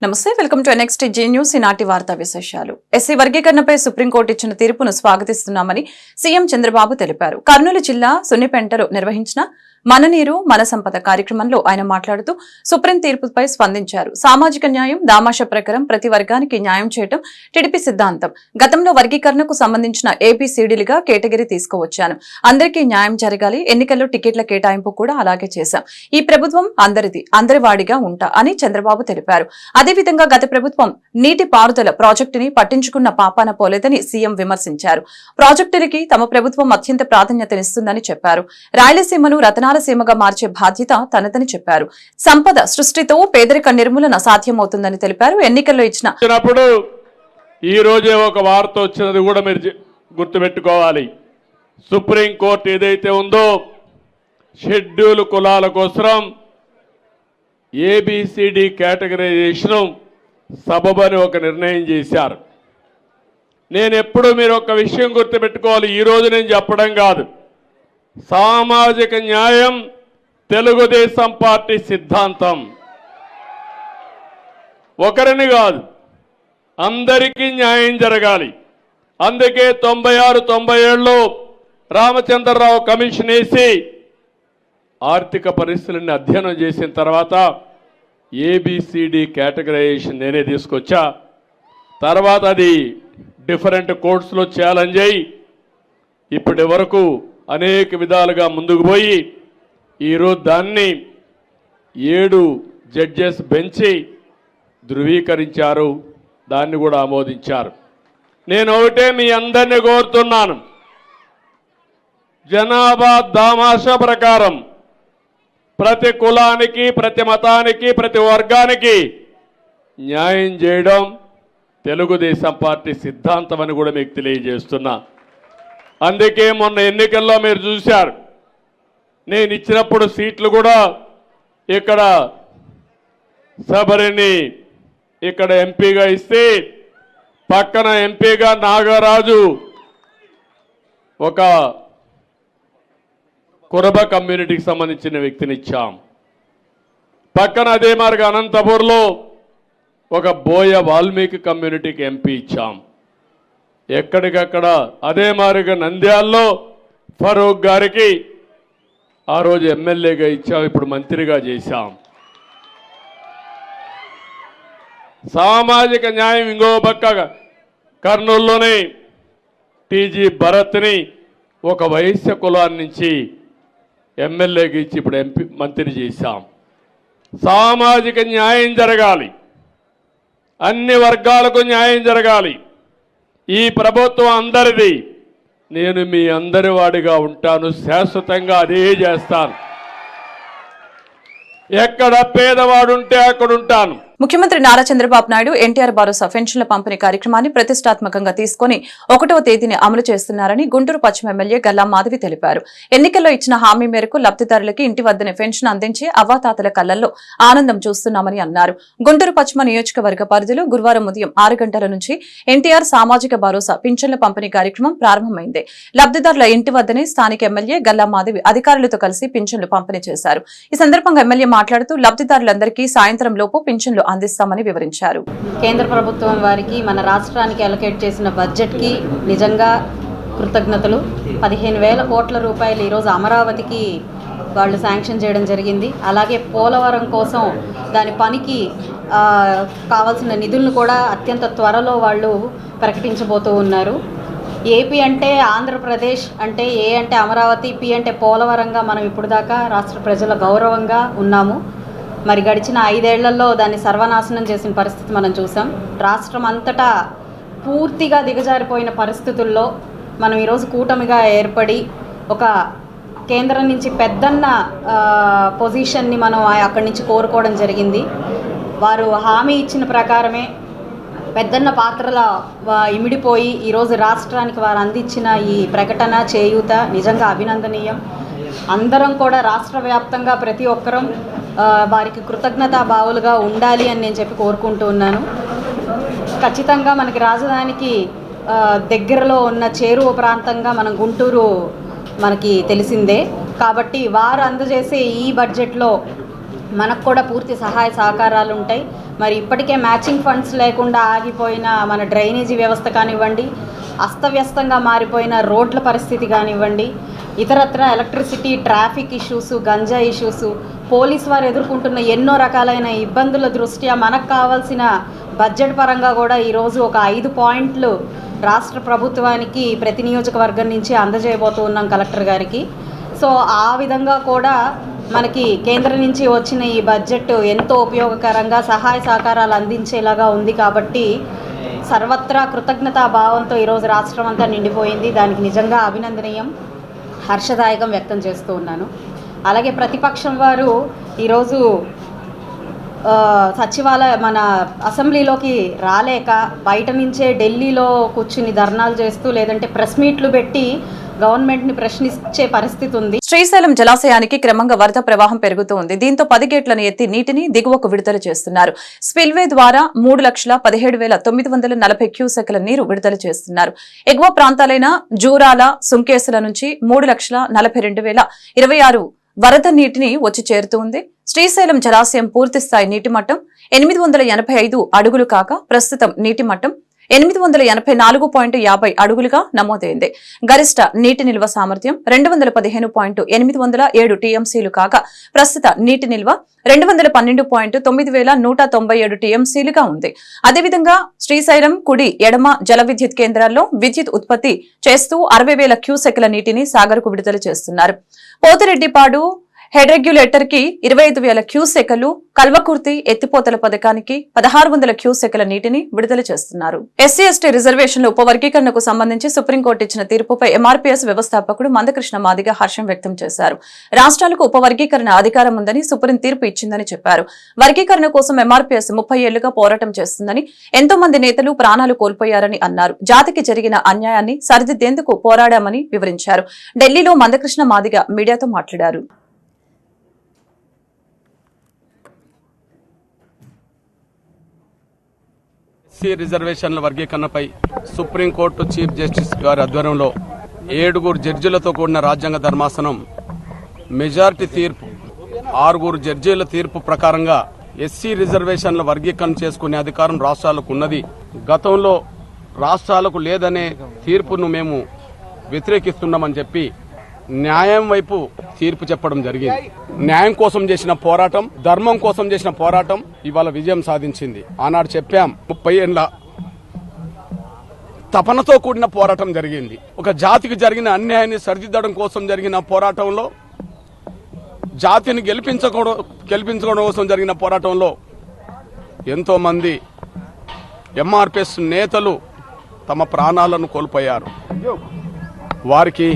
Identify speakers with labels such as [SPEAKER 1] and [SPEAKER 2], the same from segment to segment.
[SPEAKER 1] నమస్తే, welcome to next Zee News. ఈనాటి వార్తా విశేషాలు. ఎస్సీ వర్గీకరణపై సుప్రీంకోర్టు ఇచ్చిన తీర్పును స్వాగతిస్తున్నామని సీఎం చంద్రబాబు తెలిపారు. కర్నూలు జిల్లా సున్నిపెంటలో నిర్వహించిన మన నీరు మన సంపద కార్యక్రమంలో ఆయన మాట్లాడుతూ సుప్రీం తీర్పుపై స్పందించారు. సామాజిక న్యాయం దామాష ప్రకారం ప్రతి వర్గానికి న్యాయం చేయడం టీడీపీ సిద్ధాంతం. గతంలో వర్గీకరణకు సంబంధించిన ఏబీసీడీలుగా కేటగిరీ తీసుకువచ్చాను. అందరికీ న్యాయం జరగాలి. ఎన్నికల్లో టికెట్ల కేటాయింపు కూడా అలాగే చేశాం. ఈ ప్రభుత్వం అందరిది, అందరి వాడిగా ఉంటా అని చంద్రబాబు తెలిపారు. అదేవిధంగా గత ప్రభుత్వం నీటి పారుదల ప్రాజెక్టుని పట్టించుకున్న పాపాన పోలేదని సీఎం విమర్శించారు. ప్రాజెక్టులకి తమ ప్రభుత్వం అత్యంత ప్రాధాన్యతనిస్తుందని చెప్పారు. రాయలసీమను రతనాల సీమగా మార్చే బాధ్యత తనదని చెప్పారు. సంపద సృష్టితో పేదరిక నిర్మూలన సాధ్యమవుతుందని తెలిపారు. ఎన్నికల్లో ఇచ్చినప్పుడు
[SPEAKER 2] ఈ రోజే ఒక వార్త వచ్చినది కూడా మీరు గుర్తుపెట్టుకోవాలి. సుప్రీంకోర్టు ఏదైతే ఉందో షెడ్యూల్ కులాల కోసం ఏబిసిడి కేటగరైజేషన్ సబబని ఒక నిర్ణయం చేశారు. నేను ఎప్పుడు మీరు ఒక విషయం గుర్తుపెట్టుకోవాలి. ఈరోజు నేను చెప్పడం కాదు, సామాజిక న్యాయం తెలుగుదేశం పార్టీ సిద్ధాంతం. ఒకరిని కాదు, అందరికీ న్యాయం జరగాలి. అందుకే 96-97లో రామచంద్రరావు కమిషన్ వేసి ఆర్థిక పరిస్థితులను అధ్యయనం చేసిన తర్వాత ఏబిసిడి కేటగరైజేషన్ నేనే తీసుకొచ్చా. తర్వాత అది డిఫరెంట్ కోర్ట్స్లో ఛాలెంజ్ అయ్యి ఇప్పటి వరకు అనేక విధాలుగా ముందుకు పోయి ఈరోజు దాన్ని 7 జడ్జెస్ బెంచి ధృవీకరించారు, దాన్ని కూడా ఆమోదించారు. నేను ఒకటే మీ అందరినీ కోరుతున్నాను, జనాభా దామాష ప్రకారం ప్రతి కులానికి, ప్రతి మతానికి, ప్రతి వర్గానికి న్యాయం చేయడం తెలుగుదేశం పార్టీ సిద్ధాంతం అని కూడా మీకు తెలియజేస్తున్నా. అందుకే మొన్న ఎన్నికల్లో మీరు చూశారు, నేను ఇచ్చినప్పుడు సీట్లు కూడా ఇక్కడ శబరిని ఇక్కడ ఎంపీగా ఇస్తే పక్కన ఎంపీగా నాగరాజు ఒక కురబ కమ్యూనిటీకి సంబంధించిన వ్యక్తిని ఇచ్చాం. పక్కన అదే మార్గ అనంతపూర్లో ఒక బోయ వాల్మీకి కమ్యూనిటీకి ఎంపీ ఇచ్చాం. ఎక్కడికక్కడ అదే మారిగా నంద్యాల్లో ఫరూక్ గారికి ఆ రోజు ఎమ్మెల్యేగా ఇచ్చాం, ఇప్పుడు మంత్రిగా చేశాం. సామాజిక న్యాయం ఇంకో పక్క కర్నూలులోనే టీజీ భరత్ని ఒక వైశ్య కులాన్ని నుంచి ఎమ్మెల్యేగా ఇచ్చి ఇప్పుడు ఎంపీ మంత్రి చేశాం. సామాజిక న్యాయం జరగాలి, అన్ని వర్గాలకు న్యాయం జరగాలి. ఈ ప్రభుత్వం అందరిది, నేను మీ అందరి వాడిగా ఉంటాను, శాశ్వతంగా అదే చేస్తాను. ఎక్కడ పేదవాడుంటే అక్కడ ఉంటాను.
[SPEAKER 1] ముఖ్యమంత్రి నారా చంద్రబాబు నాయుడు ఎన్టీఆర్ భరోసా పెన్షన్ల పంపిణీ కార్యక్రమాన్ని ప్రతిష్టాత్మకంగా తీసుకుని 1వ తేదీని అమలు చేస్తున్నారని గుంటూరు పశ్చిమ ఎమ్మెల్యే గల్లా మాధవి తెలిపారు. ఎన్నికల్లో ఇచ్చిన హామీ మేరకు లబ్ధిదారులకి ఇంటి వద్దనే పెన్షన్ అందించి అవ్వాతాతల కళ్లల్లో ఆనందం చూస్తున్నామని అన్నారు. గుంటూరు పశ్చిమ నియోజకవర్గ పరిధిలో గురువారం ఉదయం 6 గంటల నుంచి ఎన్టీఆర్ సామాజిక భరోసా పింఛన్ల పంపిణీ కార్యక్రమం ప్రారంభమైంది. లబ్ధిదారుల ఇంటి వద్దనే స్థానిక ఎమ్మెల్యే గల్లా మాధవి అధికారులతో కలిసి పింఛన్లు పంపిణీ చేశారు. ఈ సందర్భంగా ఎమ్మెల్యే మాట్లాడుతూ లబ్ధిదారులందరికీ సాయంత్రం లోపు పింఛన్లు అందిస్తామని వివరించారు.
[SPEAKER 3] కేంద్ర ప్రభుత్వం వారికి మన రాష్ట్రానికి అలొకేట్ చేసిన బడ్జెట్కి నిజంగా కృతజ్ఞతలు. 15,000 కోట్ల రూపాయలు ఈరోజు అమరావతికి వాళ్ళు శాంక్షన్ చేయడం జరిగింది. అలాగే పోలవరం కోసం దాని పనికి కావాల్సిన నిధులను కూడా అత్యంత త్వరలో వాళ్ళు ప్రకటించబోతూ ఉన్నారు. ఏపీ అంటే ఆంధ్రప్రదేశ్ అంటే, ఏ అంటే అమరావతి, పి అంటే పోలవరంగా మనం ఇప్పుడు దాకా రాష్ట్ర ప్రజల గౌరవంగా ఉన్నాము. మరి గడిచిన 5 ఏళ్లలో దాన్ని సర్వనాశనం చేసిన పరిస్థితి మనం చూసాం. రాష్ట్రం అంతటా పూర్తిగా దిగజారిపోయిన పరిస్థితుల్లో మనం ఈరోజు కూటమిగా ఏర్పడి ఒక కేంద్రం నుంచి పెద్దన్న పొజిషన్ని మనం అక్కడి నుంచి కోరుకోవడం జరిగింది. వారు హామీ ఇచ్చిన ప్రకారమే పెద్దన్న పాత్రల ఇమిడిపోయి ఈరోజు రాష్ట్రానికి వారు అందించిన ఈ ప్రకటన, చేయూత నిజంగా అభినందనీయం. అందరం కూడా రాష్ట్ర వ్యాప్తంగా ప్రతి ఒక్కరం వారికి కృతజ్ఞతా భావులుగా ఉండాలి అని నేను చెప్పి కోరుకుంటూ ఉన్నాను. ఖచ్చితంగా మనకి రాజధానికి దగ్గరలో ఉన్న చేరువ ప్రాంతంగా మనం గుంటూరు మనకి తెలిసిందే. కాబట్టి వారు అందజేసే ఈ బడ్జెట్లో మనకు కూడా పూర్తి సహాయ సహకారాలు ఉంటాయి. మరి ఇప్పటికే మ్యాచింగ్ ఫండ్స్ లేకుండా ఆగిపోయిన మన డ్రైనేజీ వ్యవస్థ కానివ్వండి, అస్తవ్యస్తంగా మారిపోయిన రోడ్ల పరిస్థితి కానివ్వండి, ఇతరత్ర electricity, traffic issues, ganja issues, police వారు ఎదుర్కొంటున్న ఎన్నో రకాలైన ఇబ్బందుల దృష్ట్యా మనకు కావాల్సిన బడ్జెట్ పరంగా కూడా ఈరోజు ఒక 5 పాయింట్లు రాష్ట్ర ప్రభుత్వానికి ప్రతి నియోజకవర్గం నుంచి అందజేయబోతూ ఉన్నాం కలెక్టర్ గారికి. సో ఆ విధంగా కూడా మనకి కేంద్రం నుంచి వచ్చిన ఈ బడ్జెట్ ఎంతో ఉపయోగకరంగా సహాయ సహకారాలు అందించేలాగా ఉంది. కాబట్టి సర్వత్రా కృతజ్ఞతా భావంతో ఈరోజు రాష్ట్రం అంతా నిండిపోయింది. దానికి నిజంగా అభినందనీయం, హర్షదాయకం వ్యక్తం చేస్తూ ఉన్నాను. అలాగే ప్రతిపక్షం వారు ఈరోజు మన అసెంబ్లీలోకి రాలేక బయట నుంచే ఢిల్లీలో కూర్చుని ధర్నాలు చేస్తూ లేదంటే ప్రెస్ మీట్లు పెట్టి గవర్నమెంట్ ని ప్రశ్నించే పరిస్థితి ఉంది.
[SPEAKER 1] శ్రీశైలం జలాశయానికి క్రమంగా వరద ప్రవాహం పెరుగుతూ ఉంది. దీంతో 10 గేట్లను ఎత్తి నీటిని దిగువకు విడుదల చేస్తున్నారు. స్పిల్వే ద్వారా 3,17,940 క్యూసెక్ల నీరు విడుదల చేస్తున్నారు. ఎగువ ప్రాంతాలైన జూరాల, సుంకేసుల నుంచి 3,42,026 వరద నీటిని వచ్చి చేరుతుంది. శ్రీశైలం జలాశయం పూర్తి స్థాయి నీటి మట్టం 885 అడుగులు కాగా ప్రస్తుతం నీటి మట్టం 884.50 అడుగులుగా నమోదైంది. గరిష్ట నీటి నిల్వ సామర్థ్యం 215.807 టీఎంసీలు కాగా ప్రస్తుత నీటి నిల్వ 212.9197 టీఎంసీలుగా ఉంది. అదేవిధంగా శ్రీశైలం కుడి, ఎడమ జల విద్యుత్ కేంద్రాల్లో విద్యుత్ ఉత్పత్తి చేస్తూ 60,000 క్యూసెక్ల నీటిని సాగర్కు విడుదల చేస్తున్నారు. పోతిరెడ్డిపాడు హెడ్ రెగ్యులేటర్ కి 25,000 క్యూసెక్లు, కల్వకుర్తి ఎత్తిపోతల పథకానికి 1,600 క్యూసెక్ల నీటిని విడుదల చేస్తున్నారు. ఎస్సీ ఎస్టీ రిజర్వేషన్ల ఉపవర్గీకరణకు సంబంధించి సుప్రీంకోర్టు ఇచ్చిన తీర్పుపై ఎంఆర్పీఎస్ వ్యవస్థాపకుడు మందకృష్ణ మాదిగ హర్షం వ్యక్తం చేశారు. రాష్ట్రాలకు ఉపవర్గీకరణ అధికారం ఉందని సుప్రీం తీర్పు ఇచ్చిందని చెప్పారు. వర్గీకరణ కోసం ఎంఆర్పీఎస్ 30 ఏళ్లుగా పోరాటం చేస్తుందని, ఎంతో మంది నేతలు ప్రాణాలు కోల్పోయారని అన్నారు. జాతికి జరిగిన అన్యాయాన్ని సరిదిద్దేందుకు పోరాడామని వివరించారు. ఢిల్లీలో మందకృష్ణ మాదిగ మీడియాతో మాట్లాడారు.
[SPEAKER 4] ఎస్సీ రిజర్వేషన్ల వర్గీకరణపై సుప్రీంకోర్టు చీఫ్ జస్టిస్ గారి ఆధ్వర్యంలో 7 జడ్జీలతో కూడిన రాజ్యాంగ ధర్మాసనం మెజారిటీ తీర్పు 6 జడ్జీల తీర్పు ప్రకారంగా ఎస్సీ రిజర్వేషన్ల వర్గీకరణ చేసుకునే అధికారం రాష్ట్రాలకు ఉన్నది. గతంలో రాష్ట్రాలకు లేదనే తీర్పును మేము వ్యతిరేకిస్తున్నామని చెప్పి న్యాయం వైపు తీర్పు చెప్పడం జరిగింది. న్యాయం కోసం చేసిన పోరాటం, ధర్మం కోసం చేసిన పోరాటం ఇవాళ విజయం సాధించింది. ఆనాడు చెప్పాం 30 ఏళ్ల తపనతో కూడిన పోరాటం జరిగింది. ఒక జాతికి జరిగిన అన్యాయాన్ని సరిదిద్దడం కోసం జరిగిన పోరాటంలో, జాతిని గెలిపించుకోవడం కోసం జరిగిన పోరాటంలో ఎంతో మంది ఎంఆర్పీఎస్ నేతలు తమ ప్రాణాలను కోల్పోయారు. వారికి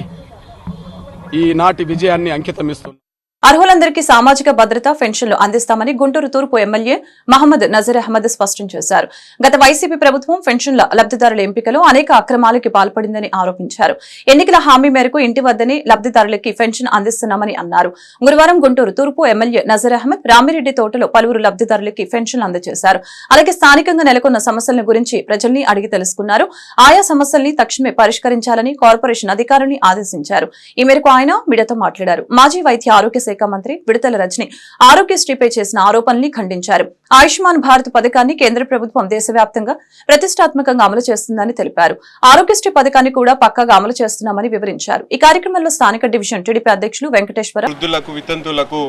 [SPEAKER 4] ఈనాటి విజయాన్ని అంకితమిస్తున్నారు.
[SPEAKER 1] అర్హులందరికీ సామాజిక భద్రత పెన్షన్లు అందిస్తామని గుంటూరు తూర్పు ఎమ్మెల్యే మహమ్మద్ నజీర్ అహ్మద్ స్పష్టం చేశారు. గత వైసీపీ ప్రభుత్వం పెన్షన్ల లబ్దిదారుల ఎంపికలో అనేక అక్రమాలకి పాల్పడిందని ఆరోపించారు. ఎన్నికల హామీ మేరకు ఇంటి వద్దనే లబ్దిదారులకి పెన్షన్ అందిస్తున్నామని అన్నారు. గురువారం గుంటూరు తూర్పు ఎమ్మెల్యే నజీర్ అహ్మద్ రామిరెడ్డి తోటలో పలువురు లబ్దిదారులకి పెన్షన్లు అందజేశారు. అలాగే స్థానికంగా నెలకొన్న సమస్యల గురించి ప్రజల్ని అడిగి తెలుసుకున్నారు. ఆయా సమస్యల్ని తక్షణమే పరిష్కరించాలని కార్పొరేషన్ అధికారుల్ని ఆదేశించారు. ఈ మేరకు ఆయన మీడియాతో మాట్లాడారు. మాజీ వైద్య ఆరోగ్య శాఖ మంత్రి విడతల రజని ఆరోగ్యశ్రీపై చేసిన ఆరోపణల్ని ఖండించారు. ఆయుష్మాన్ భారత్ పథకాన్ని కేంద్ర ప్రభుత్వం దేశవ్యాప్తంగా ప్రతిష్టాత్మకంగా అమలు చేస్తుందని తెలిపారు. ఆరోగ్యశ్రీ పథకాన్ని కూడా పక్కాగా అమలు చేస్తున్నామని వివరించారు. ఈ కార్యక్రమంలో స్థానిక డివిజన్ టీడీపీ అధ్యక్షులు వెంకటేశ్వర,
[SPEAKER 5] వృద్ధులకు, వితంతులకు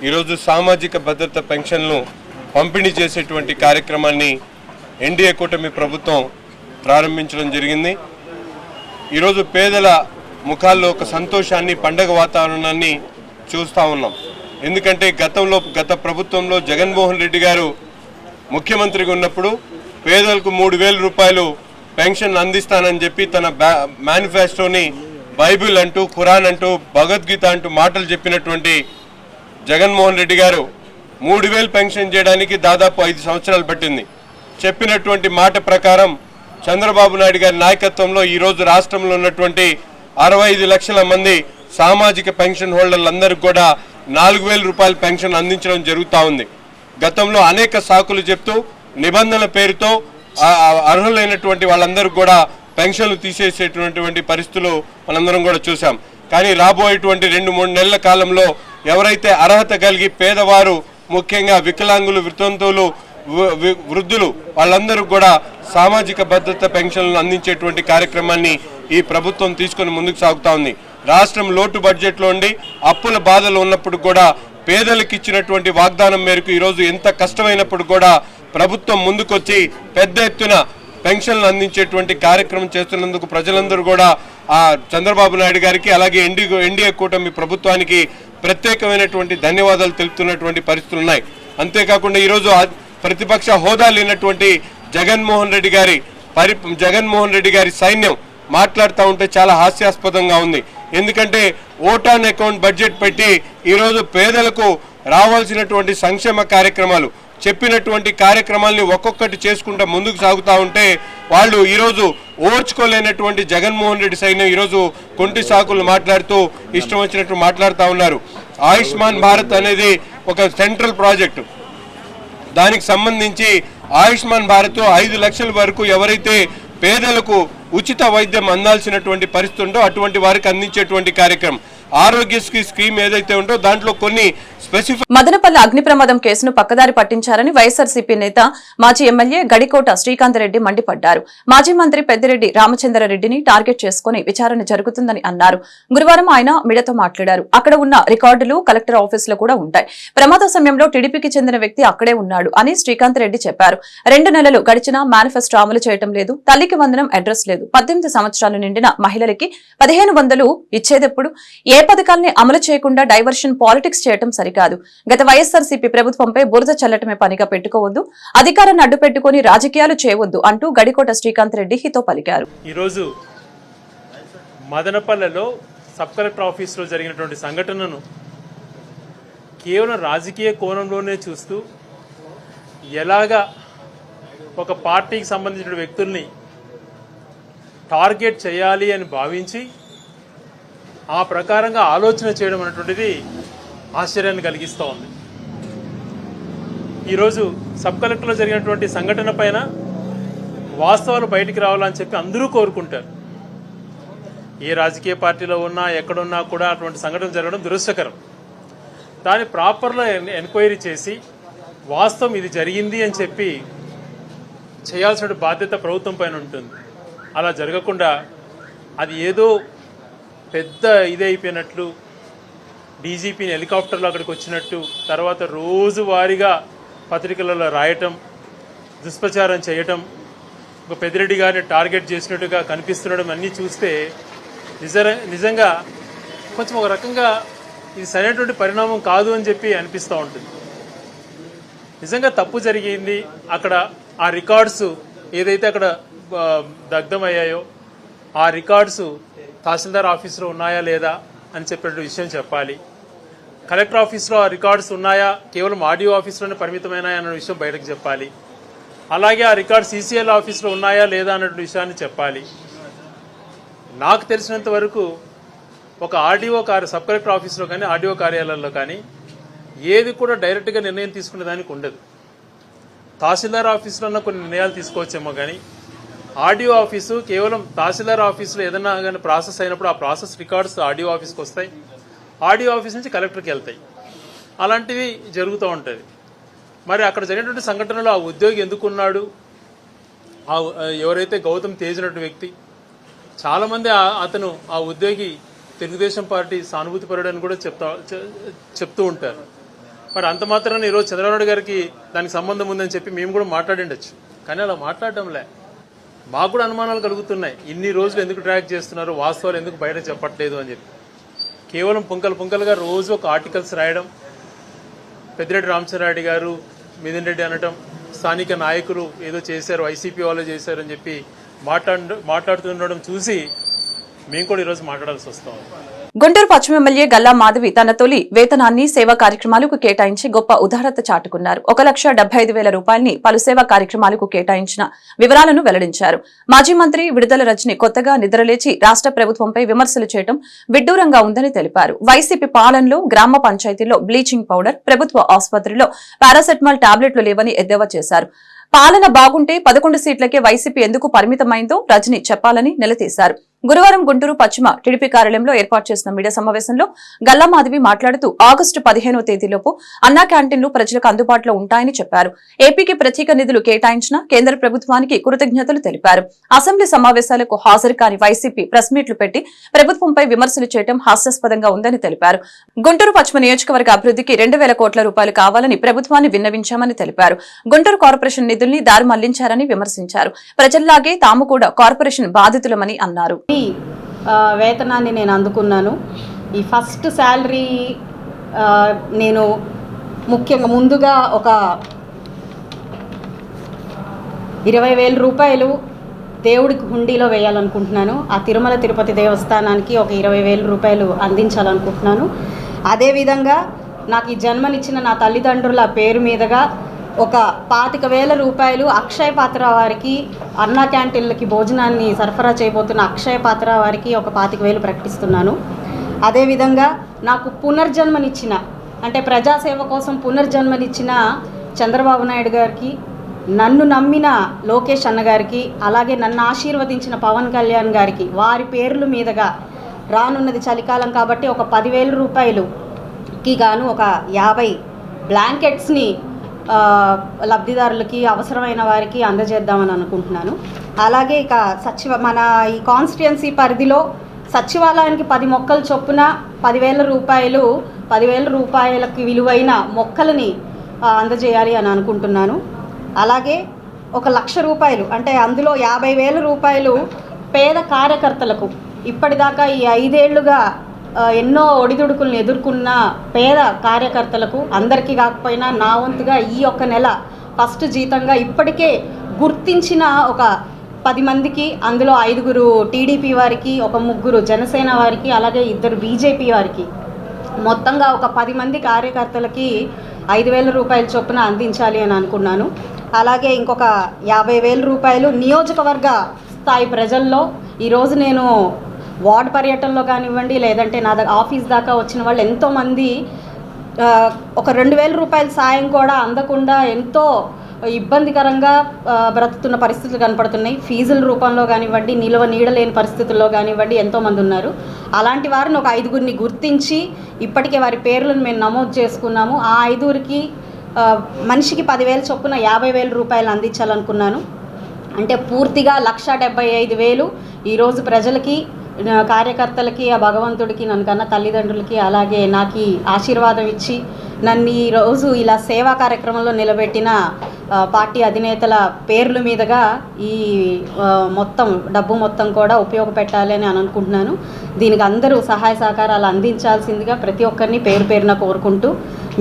[SPEAKER 5] ఈరోజు సామాజిక భద్రత పెన్షన్లు పంపిణీ చేసేటువంటి కార్యక్రమాన్ని ఎన్డీఏ కూటమి ప్రభుత్వం ప్రారంభించడం జరిగింది. ఈరోజు పేదల ముఖాల్లో ఒక సంతోషాన్ని, పండగ వాతావరణాన్ని చూస్తూ ఉన్నాం. ఎందుకంటే గత ప్రభుత్వంలో జగన్మోహన్ రెడ్డి గారు ముఖ్యమంత్రిగా ఉన్నప్పుడు పేదలకు 3,000 రూపాయలు పెన్షన్ అందిస్తానని చెప్పి తన మేనిఫెస్టోని బైబిల్ అంటూ, ఖురాన్ అంటూ, భగవద్గీత అంటూ మాటలు చెప్పినటువంటి జగన్మోహన్ రెడ్డి గారు 3,000 పెన్షన్ చేయడానికి దాదాపు 5 సంవత్సరాలు పట్టింది. చెప్పినటువంటి మాట ప్రకారం చంద్రబాబు నాయుడు గారి నాయకత్వంలో ఈరోజు రాష్ట్రంలో ఉన్నటువంటి 65 లక్షల మంది సామాజిక పెన్షన్ హోల్డర్లందరికీ కూడా 4,000 రూపాయల పెన్షన్ అందించడం జరుగుతూ ఉంది. గతంలో అనేక సాకులు చెప్తూ నిబంధనల పేరుతో అర్హులైనటువంటి వాళ్ళందరూ కూడా పెన్షన్లు తీసేసేటువంటి పరిస్థితులు మనందరం కూడా చూసాం. కానీ రాబోయేటువంటి 2-3 నెలల కాలంలో ఎవరైతే అర్హత కలిగి పేదవారు, ముఖ్యంగా వికలాంగులు, వితంతువులు, వృద్ధులు వాళ్ళందరూ కూడా సామాజిక భద్రత పెన్షన్లను అందించేటువంటి కార్యక్రమాన్ని ఈ ప్రభుత్వం తీసుకొని ముందుకు సాగుతా ఉంది. రాష్ట్రం లోటు బడ్జెట్లో ఉండి అప్పుల బాధలు ఉన్నప్పుడు కూడా పేదలకు ఇచ్చినటువంటి వాగ్దానం మేరకు ఈరోజు ఎంత కష్టమైనప్పుడు కూడా ప్రభుత్వం ముందుకొచ్చి పెద్ద ఎత్తున పెన్షన్లు అందించేటువంటి కార్యక్రమం చేస్తున్నందుకు ప్రజలందరూ కూడా ఆ చంద్రబాబు నాయుడు గారికి అలాగే ఎన్డీఏ కూటమి ప్రభుత్వానికి ప్రత్యేకమైనటువంటి ధన్యవాదాలు తెలుపుతున్నటువంటి పరిస్థితులు ఉన్నాయి. అంతేకాకుండా ఈరోజు ప్రతిపక్ష హోదా లేనటువంటి జగన్మోహన్ రెడ్డి గారి సైన్యం మాట్లాడుతూ ఉంటే చాలా హాస్యాస్పదంగా ఉంది. ఎందుకంటే ఓట్ ఆన్ అకౌంట్ బడ్జెట్ పెట్టి ఈరోజు పేదలకు రావాల్సినటువంటి సంక్షేమ కార్యక్రమాలు చెప్పినటువంటి కార్యక్రమాల్ని ఒక్కొక్కటి చేసుకుంటూ ముందుకు సాగుతూ ఉంటే వాళ్ళు ఈరోజు ఓర్చుకోలేనటువంటి జగన్మోహన్ రెడ్డి సైన్యం ఈరోజు కొంటి సాకులు మాట్లాడుతూ ఇష్టం వచ్చినట్టు మాట్లాడుతూ ఉన్నారు. ఆయుష్మాన్ భారత్ అనేది ఒక సెంట్రల్ ప్రాజెక్టు. దానికి సంబంధించి ఆయుష్మాన్ భారత్ 5 లక్షల వరకు ఎవరైతే పేదలకు ఉచిత వైద్యం అందాల్సినటువంటి పరిస్థితి ఉందో అటువంటి వారికి అందించేటువంటి కార్యక్రమం. ఆరోగ్యశ్రీ స్కీమ్ ఏదైతే ఉందో దాంట్లో కొన్ని స్పెసిఫిక్.
[SPEAKER 1] మదనపల్లి అగ్ని ప్రమాదం కేసును పక్కదారి పట్టించారని వైఎస్ఆర్సీపీ నేత మాజీ ఎమ్మెల్యే గడికోట శ్రీకాంత్ రెడ్డి మండిపడ్డారు. మాజీ మంత్రి పెద్దిరెడ్డి రామచంద్రారెడ్డిని టార్గెట్ చేసుకుని విచారణ జరుగుతుందని అన్నారు. గురువారం ఆయన మీడియాతో మాట్లాడారు. అక్కడ ఉన్న రికార్డులు కలెక్టర్ ఆఫీసులో కూడా ఉంటాయి. ప్రమాద సమయంలో టీడీపీకి చెందిన వ్యక్తి అక్కడే ఉన్నాడు అని శ్రీకాంత్ రెడ్డి చెప్పారు. 2 నెలలు గడిచినా మేనిఫెస్టో అమలు చేయడం లేదు. తల్లికి వందనం అడ్రస్ లేదు. 18 సంవత్సరాలు నిండిన మహిళలకి 1500 ఇచ్చేదెప్పుడు? ఏ పథకాల్ని అమలు చేయకుండా డైవర్షన్ పాలిటిక్స్ చేయడం సరికాదు. గత వైఎస్ఆర్సీపీ ప్రభుత్వంపై బురద చల్లటమే పనిగా పెట్టుకోవద్దు. అధికారాన్ని అడ్డు పెట్టుకుని రాజకీయాలు చేయవద్దు అంటూ గడికోట శ్రీకాంత్ రెడ్డి హితో పలికారు.
[SPEAKER 6] ఈరోజు మదనపల్లెలో సబ్ కలెక్టర్ ఆఫీసులో జరిగినటువంటి సంఘటనను కేవలం రాజకీయ కోణంలోనే చూస్తూ ఎలాగా ఒక పార్టీకి సంబంధించిన వ్యక్తుల్ని టార్గెట్ చేయాలి అని భావించి ఆ ప్రకారంగా ఆలోచన చేయడం అనేటువంటిది ఆశ్చర్యాన్ని కలిగిస్తూ ఉంది. ఈరోజు సబ్ కలెక్టర్లో జరిగినటువంటి సంఘటన పైన వాస్తవాలు బయటికి రావాలని చెప్పి అందరూ కోరుకుంటారు. ఏ రాజకీయ పార్టీలో ఉన్నా ఎక్కడున్నా కూడా అటువంటి సంఘటన జరగడం దురదృష్టకరం. దాన్ని ప్రాపర్గా ఎంక్వైరీ చేసి వాస్తవం ఇది జరిగింది అని చెప్పి చేయాల్సిన బాధ్యత ప్రభుత్వం పైన ఉంటుంది. అలా జరగకుండా అది ఏదో పెద్ద ఇదైపోయినట్లు, డీజీపీని హెలికాప్టర్లో అక్కడికి వచ్చినట్టు, తర్వాత రోజువారీగా పత్రికలలో రాయటం, దుష్ప్రచారం చేయటం, ఒక పెద్దిరెడ్డి గారిని టార్గెట్ చేసినట్టుగా కనిపిస్తుండడం అన్నీ చూస్తే నిజంగా కొంచెం ఒక రకంగా ఇది సరైనటువంటి పరిణామం కాదు అని చెప్పి అనిపిస్తూ ఉంటుంది. నిజంగా తప్పు జరిగింది. అక్కడ ఆ రికార్డ్స్ ఏదైతే అక్కడ దగ్ధమయ్యాయో ఆ రికార్డ్స్ తహసీల్దార్ ఆఫీసులో ఉన్నాయా లేదా అని చెప్పే విషయం చెప్పాలి. కలెక్టర్ ఆఫీస్లో ఆ రికార్డ్స్ ఉన్నాయా, కేవలం ఆడియో ఆఫీస్లోనే పరిమితమైనాయా అన్న విషయం బయటకు చెప్పాలి. అలాగే ఆ రికార్డ్ సీసీఎల్ ఆఫీస్లో ఉన్నాయా లేదా అన్న విషయాన్ని చెప్పాలి. నాకు తెలిసినంత వరకు ఒక సబ్ కలెక్టర్ ఆఫీస్లో కానీ ఆర్డీఓ కార్యాలయాల్లో కానీ ఏది కూడా డైరెక్ట్గా నిర్ణయం తీసుకునే దానికి ఉండదు. తహసీల్దార్ ఆఫీసులో కొన్ని నిర్ణయాలు తీసుకోవచ్చేమో కానీ ఆర్డీఓ ఆఫీసు కేవలం తహసీల్దార్ ఆఫీసులో ఏదైనా కానీ ప్రాసెస్ అయినప్పుడు ఆ ప్రాసెస్ రికార్డ్స్ ఆర్డీఓ ఆఫీస్కి వస్తాయి. ఆర్డీఓ ఆఫీస్ నుంచి కలెక్టర్కి వెళ్తాయి. అలాంటివి జరుగుతూ ఉంటుంది. మరి అక్కడ జరిగినటువంటి సంఘటనలో ఆ ఉద్యోగి ఎందుకున్నాడు, ఎవరైతే గౌతమ్ తేజ్ అనే వ్యక్తి, చాలామంది అతను ఆ ఉద్యోగి తెలుగుదేశం పార్టీ సానుభూతిపరుడు అని కూడా చెప్తూ ఉంటారు. మరి అంత మాత్రాన ఈరోజు చంద్రబాబు నాయుడు గారికి దానికి సంబంధం ఉందని చెప్పి మేము కూడా మాట్లాడిండొచ్చు. కానీ అలా మాట్లాడడంలే. మాకు కూడా అనుమానాలు కలుగుతున్నాయి. ఇన్ని రోజులు ఎందుకు ట్రాక్ చేస్తున్నారు, వాస్తవాలు ఎందుకు బయట చెప్పట్లేదు అని చెప్పి. కేవలం పుంకలుగా రోజు ఒక ఆర్టికల్స్ రాయడం, పెద్దిరెడ్డి రామచంద్రారెడ్డి గారు మిథున్ రెడ్డి అనటం, స్థానిక నాయకులు ఏదో చేశారు, వైసీపీ వాళ్ళు చేశారు అని చెప్పి మాట్లాడుతుండడం చూసి మేము కూడా ఈరోజు మాట్లాడాల్సి వస్తాం.
[SPEAKER 1] గుంటూరు పశ్చిమ ఎమ్మెల్యే గల్లా మాధవి తన తొలి వేతనాన్ని సేవా కార్యక్రమాలకు కేటాయించి గొప్ప ఉదారత చాటుకున్నారు. 1,75,000 రూపాయల్ని పలు సేవా కార్యక్రమాలకు కేటాయించిన వివరాలను వెల్లడించారు. మాజీ మంత్రి విడుదల రజని కొత్తగా నిద్రలేచి రాష్ట్ర ప్రభుత్వంపై విమర్శలు చేయడం విడ్డూరంగా ఉందని తెలిపారు. వైసీపీ పాలనలో గ్రామ పంచాయతీల్లో బ్లీచింగ్ పౌడర్, ప్రభుత్వ ఆసుపత్రిలో పారాసెటమాల్ టాబ్లెట్లు లేవని ఎద్దేవా చేశారు. పాలన బాగుంటే 11 సీట్లకే వైసీపీ ఎందుకు పరిమితమైందో రజని చెప్పాలని నిలదీశారు. గురువారం గుంటూరు పశ్చిమ టీడీపీ కార్యాలయంలో ఏర్పాటు చేసిన మీడియా సమావేశంలో గల్లా మాధవి మాట్లాడుతూ ఆగస్టు 15వ తేదీలోపు అన్నా క్యాంటీన్లు ప్రజలకు అందుబాటులో ఉంటాయని చెప్పారు. ఏపీకి ప్రత్యేక నిధులు కేటాయించిన కేంద్ర ప్రభుత్వానికి కృతజ్ఞతలు తెలిపారు. అసెంబ్లీ సమావేశాలకు హాజరు కాని వైసీపీ ప్రెస్ మీట్లు పెట్టి ప్రభుత్వంపై విమర్శలు చేయడం హాస్యాస్పదంగా ఉందని తెలిపారు. గుంటూరు పశ్చిమ నియోజకవర్గ అభివృద్ధికి 2,000 కోట్ల రూపాయలు కావాలని ప్రభుత్వాన్ని విన్నవించామని తెలిపారు. గుంటూరు కార్పొరేషన్ నిధుల్ని దారి మళ్లించారని విమర్శించారు. ప్రజల్లాగే తాము కూడా కార్పొరేషన్ బాధితులమని అన్నారు.
[SPEAKER 3] వేతనాన్ని నేను అందుకున్నాను. ఈ ఫస్ట్ శాలరీ నేను ముఖ్యంగా ముందుగా ఒక 20,000 రూపాయలు దేవుడికి హుండీలో వేయాలనుకుంటున్నాను. ఆ తిరుమల తిరుపతి దేవస్థానానికి ఒక 20,000 రూపాయలు అందించాలనుకుంటున్నాను. అదేవిధంగా నాకు ఈ జన్మనిచ్చిన నా తల్లిదండ్రుల పేరు మీదుగా ఒక 25,000 రూపాయలు అక్షయ పాత్ర వారికి అన్నా క్యాంటీన్లకి భోజనాన్ని సరఫరా చేయబోతున్న అక్షయ పాత్ర వారికి ఒక 25,000 ప్రకటిస్తున్నాను. అదేవిధంగా నాకు పునర్జన్మనిచ్చిన అంటే ప్రజాసేవ కోసం పునర్జన్మనిచ్చిన చంద్రబాబు నాయుడు గారికి, నన్ను నమ్మిన లోకేష్ అన్నగారికి, అలాగే నన్ను ఆశీర్వదించిన పవన్ కళ్యాణ్ గారికి వారి పేర్ల మీదుగా రానున్నది చలికాలం కాబట్టి ఒక 10,000 రూపాయలుకి గాను ఒక 50 బ్లాంకెట్స్ని లబ్ధిదారులకి అవసరమైన వారికి అందజేద్దామని అనుకుంటున్నాను. అలాగే ఇక మన ఈ కాన్స్టిట్యుయెన్సీ పరిధిలో సచివాలయానికి 10 మొక్కలు చొప్పున 10,000 రూపాయలకి విలువైన మొక్కలని అందజేయాలి అని అనుకుంటున్నాను. అలాగే 1,00,000 రూపాయలు అంటే అందులో 50,000 రూపాయలు పేద కార్యకర్తలకు ఇప్పటిదాకా ఈ 5 ఏళ్లుగా ఎన్నో ఒడిదుడుకులను ఎదుర్కొన్న పేద కార్యకర్తలకు అందరికీ కాకపోయినా నా వంతుగా ఈ ఒక్క నెల ఫస్ట్ జీతంగా ఇప్పటికే గుర్తించిన ఒక 10 మందికి, అందులో 5 టీడీపీ వారికి, ఒక 3 జనసేన వారికి, అలాగే 2 బీజేపీ వారికి మొత్తంగా ఒక 10 మంది కార్యకర్తలకి 5,000 రూపాయల చొప్పున అందించాలి అని అనుకున్నాను. అలాగే ఇంకొక 50,000 రూపాయలు నియోజకవర్గ స్థాయి ప్రజల్లో ఈరోజు నేను వార్డు పర్యటనలో కానివ్వండి, లేదంటే నా ఆఫీస్ దాకా వచ్చిన వాళ్ళు ఎంతోమంది ఒక 2,000 రూపాయల సాయం కూడా అందకుండా ఎంతో ఇబ్బందికరంగా బ్రతుకుతున్న పరిస్థితులు కనపడుతున్నాయి. ఫీజుల రూపంలో కానివ్వండి, నీడలేని పరిస్థితుల్లో కానివ్వండి ఎంతోమంది ఉన్నారు. అలాంటి వారిని ఒక 5గురిని గుర్తించి ఇప్పటికే వారి పేర్లను మేము నమోదు చేసుకున్నాము. ఆ 5గురికి మనిషికి 10,000 చొప్పున 50,000 రూపాయలు అందించాలనుకున్నాను. అంటే పూర్తిగా 1,75,000 ఈరోజు ప్రజలకి, కార్యకర్తలకి, ఆ భగవంతుడికి, నన్ను కన్నా తల్లిదండ్రులకి, అలాగే నాకు ఆశీర్వాదం ఇచ్చి నన్ను ఈరోజు ఇలా సేవా కార్యక్రమంలో నిలబెట్టిన పార్టీ అధినేతల పేర్ల మీదుగా ఈ డబ్బు మొత్తం కూడా ఉపయోగపెట్టాలి అని అనుకుంటున్నాను. దీనికి అందరూ సహాయ సహకారాలు అందించాల్సిందిగా ప్రతి ఒక్కరిని పేరు పేరున కోరుకుంటూ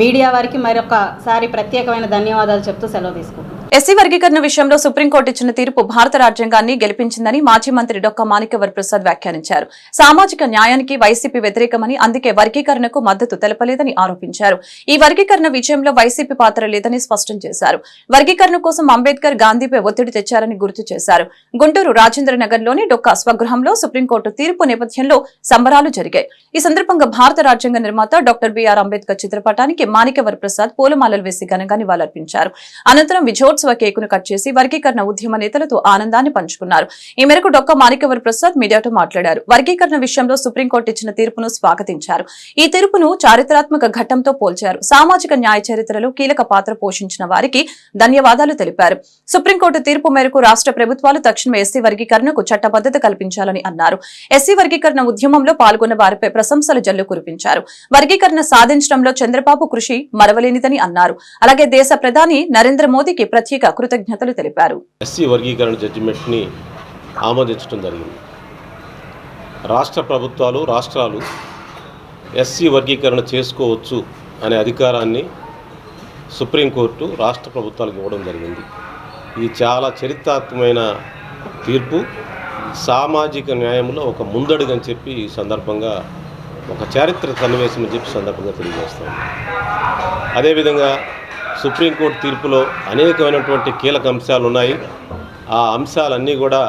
[SPEAKER 3] మీడియా వారికి మరొకసారి ప్రత్యేకమైన ధన్యవాదాలు చెప్తూ సెలవు తీసుకుంటున్నాను.
[SPEAKER 1] ఎస్సీ వర్గీకరణ విషయంలో సుప్రీంకోర్టు ఇచ్చిన తీర్పు భారత రాజ్యాంగాన్ని గెలిపించిందని మాజీ మంత్రి డొక్కా మాణిక్యవర్ ప్రసాద్ వ్యాఖ్యానించారు. సామాజిక న్యాయానికి వైసీపీ వ్యతిరేకమని, అందుకే వర్గీకరణకు మద్దతు తెలపలేదని ఆరోపించారు. ఈ వర్గీకరణ విజయంలో వైసీపీ పాత్ర లేదని స్పష్టం చేశారు. వర్గీకరణ కోసం అంబేద్కర్, గాంధీపై ఒత్తిడి తెచ్చారని గుర్తు చేశారు. గుంటూరు రాజేంద్రనగర్లోని డొక్కా స్వగృహంలో సుప్రీంకోర్టు తీర్పు నేపథ్యంలో సంబరాలు జరిగాయి. ఈ సందర్భంగా భారత రాజ్యాంగ నిర్మాత డాక్టర్ బిఆర్ అంబేద్కర్ చిత్రపటానికి మాణిక్యవర్ ప్రసాద్ పూలమాలలు వేసి ఘనంగా నివాళులర్పించారు. అనంతరం విజయోత్సవ కేకును కట్ చేసి వర్గీకరణ ఉద్యమ నేతలతో ఆనందాన్ని పంచుకున్నారు. ఈ మేరకు డొక్కా మాణిక్యవర్ ప్రసాద్ మీడియాతో మాట్లాడారు. వర్గీకరణ విషయంలో సుప్రీంకోర్టు ఇచ్చిన తీర్పును స్వాగతించారు. ఈ తీర్పును చారిత్రాత్మక ఘట్టంతో పోల్చారు. సామాజిక న్యాయ చరిత్రలో కీలక పాత్ర పోషించిన వారికి ధన్యవాదాలు తెలిపారు. సుప్రీంకోర్టు తీర్పు మేరకు రాష్ట్ర ప్రభుత్వాలు తక్షణమే ఎస్సీ వర్గీకరణకు చట్టబద్దత కల్పించాలని అన్నారు. ఎస్సీ వర్గీకరణ ఉద్యమంలో పాల్గొన్న వారిపై ప్రశంసల జల్లు కురిపించారు. వర్గీకరణ సాధించడంలో చంద్రబాబు కృషి మరవలేనిదని అన్నారు. అలాగే దేశ ప్రధాని నరేంద్ర మోదీకి ప్రత్యేక కృతజ్ఞతలు తెలిపారు.
[SPEAKER 7] ఎస్సీ వర్గీకరణ జడ్జిమెంట్ని ఆమోదించడం జరిగింది. రాష్ట్ర ప్రభుత్వాలు, రాష్ట్రాలు ఎస్సీ వర్గీకరణ చేసుకోవచ్చు అనే అధికారాన్ని సుప్రీంకోర్టు రాష్ట్ర ప్రభుత్వాలకు ఇవ్వడం జరిగింది. ఇది చాలా చరిత్రాత్మకమైన తీర్పు, సామాజిక న్యాయంలో ఒక ముందడుగు అని చెప్పి ఈ సందర్భంగా ఒక చారిత్రక సన్నివేశం అని చెప్పి సందర్భంగా తెలియజేస్తాం. అదేవిధంగా సుప్రీంకోర్టు తీర్పులో అనేకమైనటువంటి కీలక అంశాలు ఉన్నాయి. ఆ అంశాలన్నీ కూడా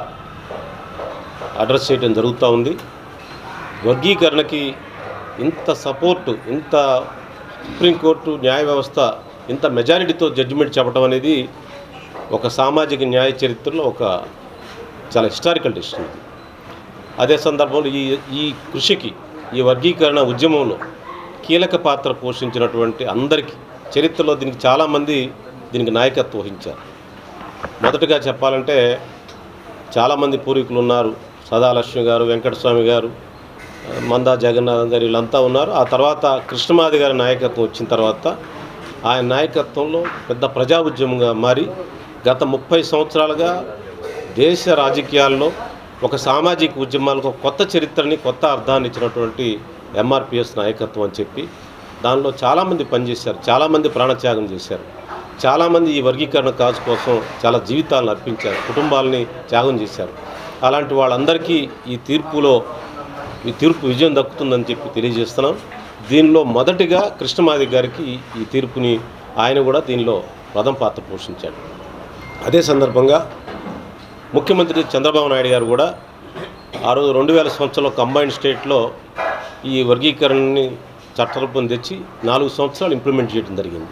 [SPEAKER 7] అడ్రస్ చేయడం జరుగుతూ ఉంది. వర్గీకరణకి ఇంత సపోర్టు, ఇంత సుప్రీంకోర్టు న్యాయ వ్యవస్థ ఇంత మెజారిటీతో జడ్జిమెంట్ చెప్పడం అనేది ఒక సామాజిక న్యాయ చరిత్రలో ఒక చాలా హిస్టారికల్ డెసిషన్ ఇది. అదే సందర్భంలో ఈ కృషికి, ఈ వర్గీకరణ ఉద్యమంలో కీలక పాత్ర పోషించినటువంటి అందరికీ చరిత్రలో చాలామంది దీనికి నాయకత్వం వహించారు. మొదటగా చెప్పాలంటే చాలామంది పూర్వీకులు ఉన్నారు. సదాలక్ష్మి గారు, వెంకటస్వామి గారు, మందా జగన్నాథం గారు, వీళ్ళంతా ఉన్నారు. ఆ తర్వాత కృష్ణమాది గారి నాయకత్వం వచ్చిన తర్వాత ఆయన నాయకత్వంలో పెద్ద ప్రజా ఉద్యమంగా మారి గత 30 సంవత్సరాలుగా దేశ రాజకీయాల్లో ఒక సామాజిక ఉద్యమాలకు కొత్త చరిత్రని, కొత్త అర్థాన్ని ఇచ్చినటువంటి ఎంఆర్పిఎస్ నాయకత్వం అని చెప్పి దానిలో చాలామంది పనిచేశారు, చాలామంది ప్రాణత్యాగం చేశారు, చాలామంది ఈ వర్గీకరణ కాజు కోసం చాలా జీవితాలను అర్పించారు, కుటుంబాలని త్యాగం చేశారు. అలాంటి వాళ్ళందరికీ ఈ తీర్పు విజయం దక్కుతుందని చెప్పి తెలియజేస్తున్నాం. దీనిలో మొదటిగా కృష్ణమాది గారికి ఈ తీర్పుని ఆయన కూడా దీనిలో ప్రథమ పాత్ర పోషించాడు. అదే సందర్భంగా ముఖ్యమంత్రి చంద్రబాబు నాయుడు గారు కూడా ఆ రోజు 2000 సంవత్సరంలో కంబైన్డ్ స్టేట్లో ఈ వర్గీకరణని చట్టరూపం తెచ్చి 4 సంవత్సరాలు ఇంప్లిమెంట్ చేయడం జరిగింది.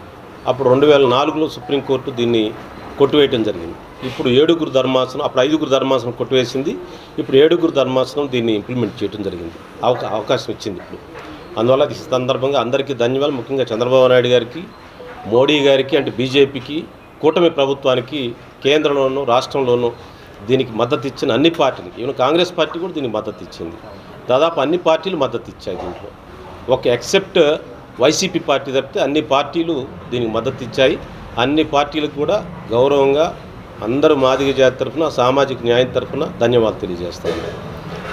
[SPEAKER 7] అప్పుడు 2004లో సుప్రీంకోర్టు దీన్ని కొట్టివేయడం జరిగింది. ఇప్పుడు 7గురు ధర్మాసనం, అప్పుడు 5గురు ధర్మాసనం కొట్టివేసింది. ఇప్పుడు 7గురు ధర్మాసనం దీన్ని ఇంప్లిమెంట్ చేయడం జరిగింది, అవకాశం ఇచ్చింది ఇప్పుడు. అందువల్ల ఈ సందర్భంగా అందరికీ ధన్యవాదాలు. ముఖ్యంగా చంద్రబాబు నాయుడు గారికి, మోడీ గారికి, అంటే బీజేపీకి, కూటమి ప్రభుత్వానికి కేంద్రంలోనూ రాష్ట్రంలోనూ దీనికి మద్దతు ఇచ్చిన అన్ని పార్టీలు, ఈవెన్ కాంగ్రెస్ పార్టీ కూడా దీనికి మద్దతు ఇచ్చింది. దాదాపు అన్ని పార్టీలు మద్దతు ఇచ్చాయి. దీంట్లో ఒక ఎక్సెప్ట్ వైసీపీ పార్టీ తప్పితే అన్ని పార్టీలు దీనికి మద్దతు ఇచ్చాయి. అన్ని పార్టీలకు కూడా గౌరవంగా అందరూ మాదిగ జాతి తరఫున, సామాజిక న్యాయం తరఫున ధన్యవాదాలు తెలియజేస్తాను.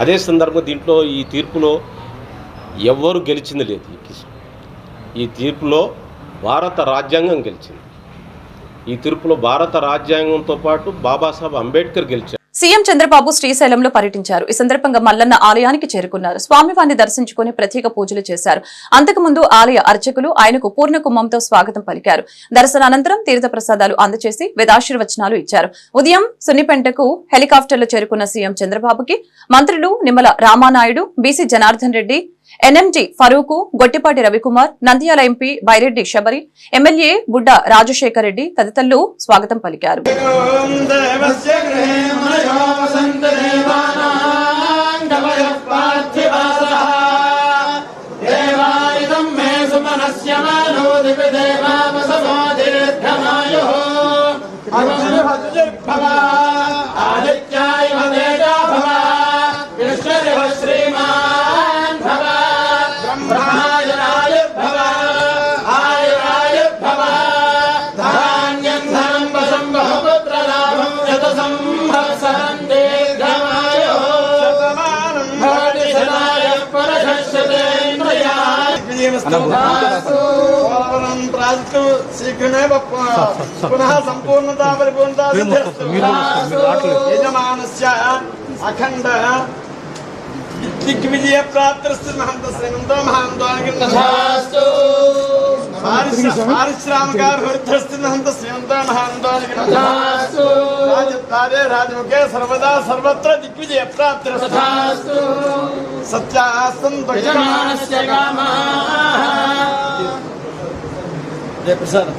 [SPEAKER 7] అదే సందర్భంగా దీంట్లో ఈ తీర్పులో ఎవ్వరు గెలిచింది లేదు. ఈ తీర్పులో భారత రాజ్యాంగం గెలిచింది. ఈ తీర్పులో భారత రాజ్యాంగంతో పాటు బాబాసాహెబ్ అంబేద్కర్ గెలిచారు.
[SPEAKER 1] సీఎం చంద్రబాబు శ్రీశైలంలో పర్యటించారు. ఈ సందర్భంగా మల్లన్న ఆలయానికి చేరుకున్నారు. స్వామివారిని దర్శించుకుని ప్రత్యేక పూజలు చేశారు. అంతకుముందు ఆలయ అర్చకులు ఆయనకు పూర్ణ కుంభంతో స్వాగతం పలికారు. దర్శనానంతరం తీర్థ ప్రసాదాలు అందజేసి వేదాశీర్వచనాలు ఇచ్చారు. ఉదయం సున్నిపెంటకు హెలికాప్టర్లో చేరుకున్న సీఎం చంద్రబాబుకి మంత్రులు Nimmala Ramanaidu, BC Janardhan Reddy, NMG Farooq, Gottipati Ravikumar, Nandyal MP Byreddy Shabari, MLA Budda Rajasekhar Reddy తదితరులు స్వాగతం పలికారు.
[SPEAKER 8] శీఘ్రమేవ పునః సంపూర్ణతా పరిపూర్ణతా యజమానస్య అఖండ దిగ్విజయ ప్రాప్తిరస్తు మహంత శ్రీమంతో మహాంతానికి పారిశ్రామికాభివృద్ధిరస్తు మహంత శ్రీమంతో మహాంతానికి రాజద్వారే రాజముఖే సర్వదా సర్వత్ర దిగ్విజయ ప్రాప్తిరస్తు సత్యాసంతో యజమానస్య కామాః. జయ ప్రసాద్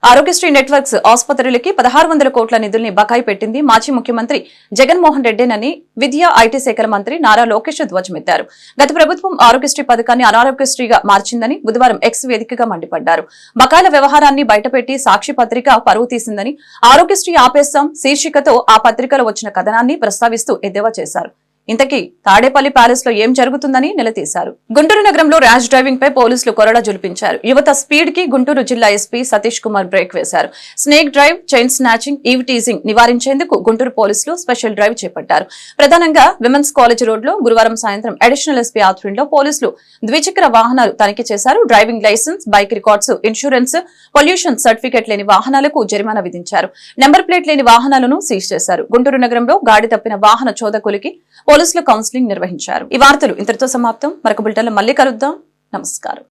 [SPEAKER 1] ఆరోగ్యశ్రీ నెట్వర్క్స్ ఆసుపత్రులకి 1600 కోట్ల నిధుల్ని బకాయి పెట్టింది మాజీ ముఖ్యమంత్రి జగన్మోహన్ రెడ్డేనని విద్యా ఐటీ శాఖల మంత్రి నారా లోకేష్ ధ్వజమెత్తారు. గత ప్రభుత్వం ఆరోగ్యశ్రీ పథకాన్ని అనారోగ్యశ్రీగా మార్చిందని బుధవారం ఎక్స్ వేదికగా మండిపడ్డారు. బకాయిల వ్యవహారాన్ని బయటపెట్టి సాక్షి పత్రిక పరువు తీసిందని, ఆరోగ్యశ్రీ ఆపేస్తాం శీర్షికతో ఆ పత్రికలో వచ్చిన కథనాన్ని ప్రస్తావిస్తూ ఎద్దేవా చేశారు. ఇంతకీ తాడేపల్లి ప్యాలెస్ లో ఏం జరుగుతుందని నిలదీశారు. గుంటూరు నగరంలో ర్యాష్ డ్రైవింగ్ పై పోలీసులు కొరడా జులిపించారు. యువత స్పీడ్ కి గుంటూరు జిల్లా ఎస్పీ సతీష్ కుమార్ బ్రేక్ వేశారు. Snake drive, chain snatching, eve teasing నివారించేందుకు గుంటూరు పోలీసులు స్పెషల్ డ్రైవ్ చేపట్టారు. ప్రధానంగా విమెన్స్ కాలేజ్ రోడ్ లో గురువారం సాయంత్రం అడిషనల్ ఎస్పీ ఆధ్వర్యంలో పోలీసులు ద్విచక్ర వాహనాలు తనిఖీ చేశారు. Driving licence, bike records, insurance, pollution certificate లేని వాహనాలకు జరిమానా విధించారు. నెంబర్ ప్లేట్ లేని వాహనాలను సీజ్ చేశారు. గుంటూరు నగరంలో గాడి తప్పిన వాహన చోదకులకి పోలీసులు కౌన్సిలింగ్ నిర్వహించారు. ఈ వార్తలు ఇంతటితో సమాప్తం. మరొక బులెటిన్లో మళ్ళీ కలుద్దాం. నమస్కారం.